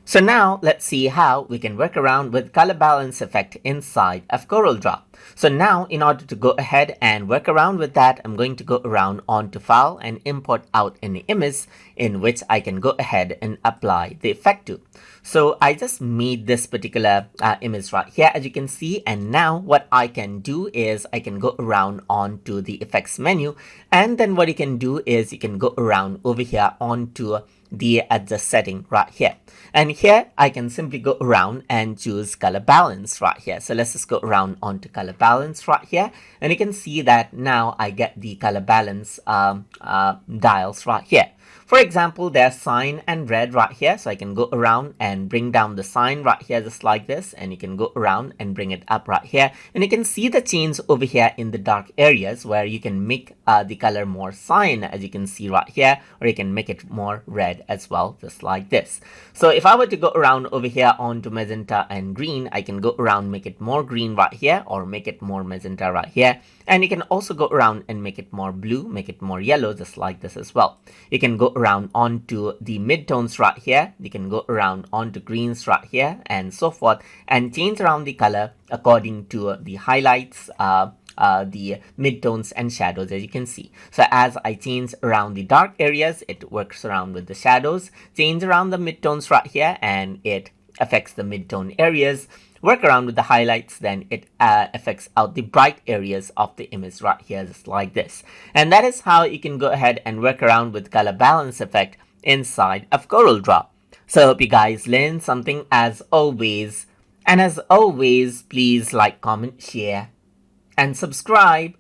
So now let's see how we can work around with color balance effect inside of Corel Draw. So now in order to go ahead and work around with that, I'm going to go around onto File and import out an image in which I can go ahead and apply the effect to. So I just made this particular image right here, as you can see, and now what I can do is I can go around onto the effects menu, and then what you can do is you can go around over here onto the adjust setting right here, and here I can simply go around and choose color balance right here. So let's just go around onto color balance right here, and you can see that now I get the color balance dials right here. For example, there's cyan and red right here, so I can go around and bring down the cyan right here just like this, and you can go around and bring it up right here, and you can see the change over here in the dark areas where you can make the color more cyan, as you can see right here, or you can make it more red as well, just like this. So if I were to go around over here onto magenta and green, I can go around, make it more green right here, or make it more magenta right here, and you can also go around and make it more blue, make it more yellow, just like this as well. You can go around onto the midtones right here, you can go around onto greens right here, and so forth, and change around the color according to the highlights, the midtones and shadows, as you can see. So as I change around the dark areas, it works around with the shadows, change around the midtones right here, and it affects the midtone areas, work around with the highlights, then it affects out the bright areas of the image right here, just like this. And that is how you can go ahead and work around with color balance effect inside of Corel Draw. So I hope you guys learned something as always. And as always, please like, comment, share, and subscribe.